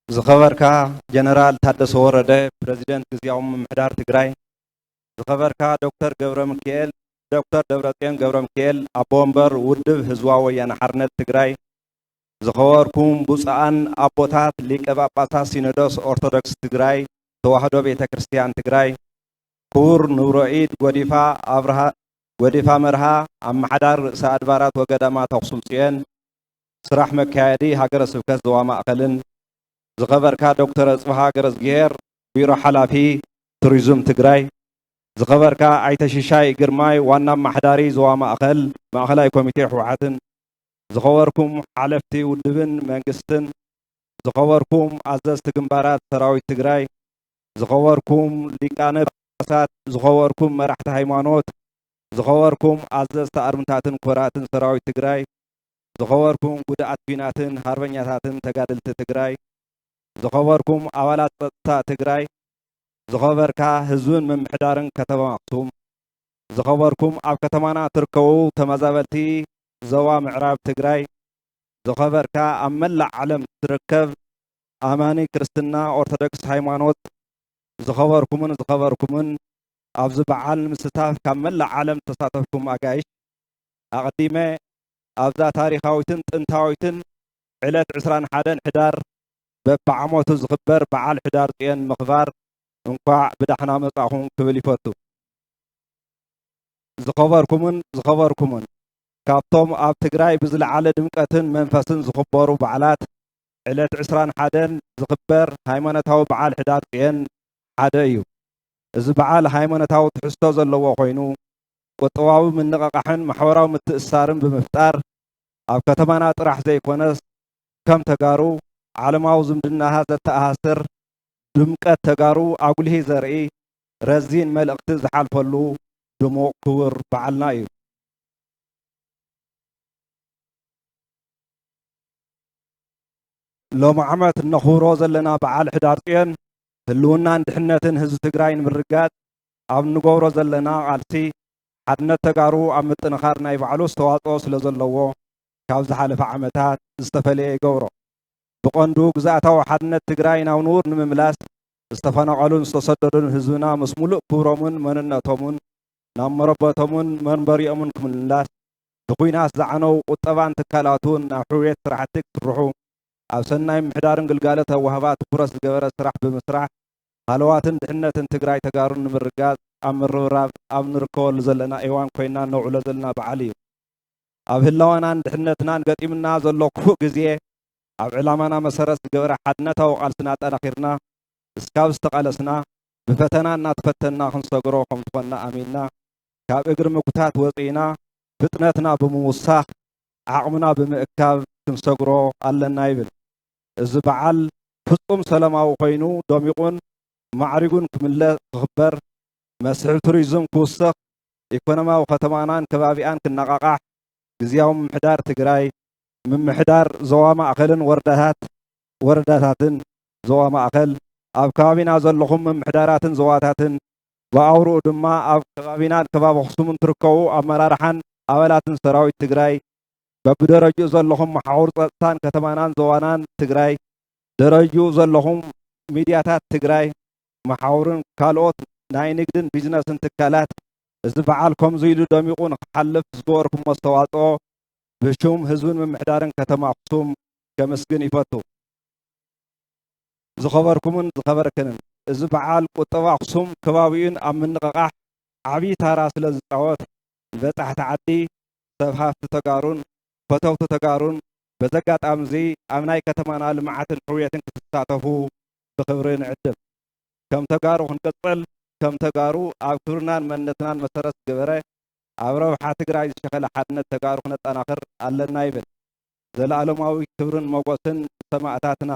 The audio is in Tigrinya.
ዝኸበርካ ጀነራል ታደሰ ወረደ ፕሬዝደንት ግዚያዊ ምምሕዳር ትግራይ ዝኸበርካ ዶክተር ደብረጽዮን ገብረ ሚካኤል ኣቦ ወንበር ውድብ ህዝባዊ ወያነ ሓርነት ትግራይ ዝኸበርኩም ብፁዓን ኣቦታት ሊቀ ጳጳሳት ሲኖዶስ ኦርቶዶክስ ትግራይ ተዋህዶ ቤተ ክርስቲያን ትግራይ ክቡር ንብሮኢድ ጎዲፋ መርሃ ኣመሓዳር ርእሰ ኣድባራት ወገዳማት ኣክሱም ጽዮን ስራሕ መካየዲ ሃገረ ስብከት ዞባ ማእከልን ዝኸበርካ ዶክተር ኣጽብሃ ገረዝጊሄር ቢሮ ሓላፊ ቱሪዝም ትግራይ ዝኸበርካ ኣይተ ሽሻይ ግርማይ ዋና ኣመሓዳሪ ዞባ ማእከል ማእከላይ ኮሚቴ ህወሓትን ዝኸበርኩም ሓለፍቲ ውድብን መንግስትን ዝኸበርኩም ኣዘዝቲ ግንባራት ሰራዊት ትግራይ ዝኸበርኩም ሊቃነ ጳጳሳት ዝኸበርኩም መራሕቲ ሃይማኖት ዝኸበርኩም ኣዘዝቲ ኣርምታትን ክቡራትን ሰራዊት ትግራይ ዝኸበርኩም ጉዳኣት ኲናትን ሃርበኛታትን ተጋድልቲ ትግራይ ዝኸበርኩም ኣባላት ጸጥታ ትግራይ ዝኸበርካ ህዝብን ምምሕዳርን ከተማ ኣክሱም ዝኸበርኩም ኣብ ከተማና ትርከቡ ተመዛበልቲ ዞባ ምዕራብ ትግራይ ዝኸበርካ ኣብ መላእ ዓለም ትርከብ ኣማኒ ክርስትና ኦርቶዶክስ ሃይማኖት ዝኸበርኩምን ኣብዚ በዓል ምስታፍ ካብ መላእ ዓለም ተሳተፍኩም ኣጋይሽ ኣቐዲመ ኣብዛ ታሪኻዊትን ጥንታዊትን ዕለት 21 ሕዳር በብዓመቱ ዝኽበር በዓል ሕዳር ጽዮን ምኽባር እንኳዕ ብዳሕና መጻኹም ክብል ይፈቱ። ዝኸበርኩምን ካብቶም ኣብ ትግራይ ብዝለዓለ ድምቀትን መንፈስን ዝኽበሩ በዓላት ዕለት 21 ዝኽበር ሃይማኖታዊ በዓል ሕዳር ጽዮን ሓደ እዩ። እዚ በዓል ሃይማኖታዊ ትሕዝቶ ዘለዎ ኮይኑ ቁጠባዊ ምንቕቓሕን ማሕበራዊ ምትእስሳርን ብምፍጣር ኣብ ከተማና ጥራሕ ዘይኮነስ ከም ተጋሩ ዓለማዊ ዝምድናها ዘተኣሳስር ድምቀት ተጋሩ ኣጉልሂ ዘርኢ ረዚን መልእኽቲ ዝሓልፈሉ ድሙቕ ክቡር በዓልና እዩ። ሎሚ ዓመት ነኽብሮ ዘለና በዓል ሕዳር ጽዮን ህልውናን ድሕነትን ህዝቢ ትግራይ ንምርጋጽ ኣብ ንገብሮ ዘለና ቃልሲ ሓድነት ተጋሩ ኣብ ምጥንኻር ናይ ባዕሉ ዝተዋፅኦ ስለ ዘለዎ ካብ ዝሓለፈ ዓመታት ዝተፈለየ ይገብሮ። ብቐንዱ ግዝኣታዊ ሓድነት ትግራይ ናብ ንቡር ንምምላስ ዝተፈናቐሉን ዝተሰደዱን ህዝብና ምስ ሙሉእ ክብሮምን መንነቶምን ናብ መረበቶምን መንበሪኦምን ክምልላስ ብኹናት ዝዓነው ቁጠባን ትካላቱን ናብ ሕውየት ስራሕቲ ክትርሑ ኣብ ሰናይ ምምሕዳርን ግልጋሎት ኣዋህባ ትኩረት ዝገበረ ስራሕ ብምስራሕ ሃለዋትን ድሕነትን ትግራይ ተጋሩን ንምርጋጽ ኣብ ምርብራብ ኣብ ንርከበሉ ዘለና እዋን ኮይና ነውዕሎ ዘለና በዓል እዩ። ኣብ ህላወናን ድሕነትናን ገጢምና ዘሎ ክፉእ ግዜ ኣብ ዕላማና መሰረት ዝገበረ ሓድነታዊ ቃልስና ጠናኺርና እስካብ ዝተቃለስና ብፈተና እናተፈተና ክንሰግሮ ከም ዝኾንና ኣሚንና ካብ እግሪ ምጉታት ወፂና ፍጥነትና ብምውሳኽ ዓቕምና ብምእካብ ክንሰግሮ ኣለና ይብል። እዚ በዓል ፍጹም ሰላማዊ ኮይኑ ደሚቑን ማዕሪጉን ክኽበር መስሕብ ቱሪዝም ክውስኽ ኢኮኖሚያዊ ከተማናን ከባቢኣን ክነቓቓሕ ግዚያዊ ምምሕዳር ትግራይ ምምሕዳር ዞባ ማእከልን ወረዳታትን ዞባ ማእከል ኣብ ከባቢና ዘለኹም ምምሕዳራትን ዞባታትን ብኣውርኡ ድማ ኣብ ከባቢናን ከባቢ ኣክሱምን ትርከቡ ኣመራርሓን ኣባላትን ሰራዊት ትግራይ በብደረጅኡ ዘለኹም መሓውር ጸጥታን ከተማናን ዞባናን ትግራይ ደረጅኡ ዘለኹም ሚድያታት ትግራይ መሓውርን ካልኦት ናይ ንግድን ቢዝነስን ትካላት እዚ በዓል ከምዚ ኢሉ ደሚቑ ንክሓልፍ ዝገበርኩም ኣስተዋፅኦ ብሹም ህዝብን ምምሕዳርን ከተማ ኣክሱም ከመስግን ይፈቱ። ዝኸበርኩምን ዝኸበርክንን እዚ በዓል ቁጠባ ኣክሱም ከባቢኡን ኣብ ምንቕቓሕ ዓብዪ ታራ ስለ ዝፃወት ንበጻሕቲ ዓዲ ሰብሃፍቲ ተጋሩን ፈተውቲ ተጋሩን በዚ ኣጋጣሚ እዚ ኣብ ናይ ከተማና ልምዓትን ሕውየትን ክትሳተፉ ብክብሪ ንዕድም። ከም ተጋሩ ክንቅፅል ከም ተጋሩ ኣብ ክብርናን መንነትናን መሰረት ዝገበረ ኣብ ረብሓ ትግራይ ዝሸኸለ ሓድነት ተጋሩ ክነጠናኽር ኣለና ይብል። ዘለኣለማዊ ክብርን መጎስን ሰማዕታትና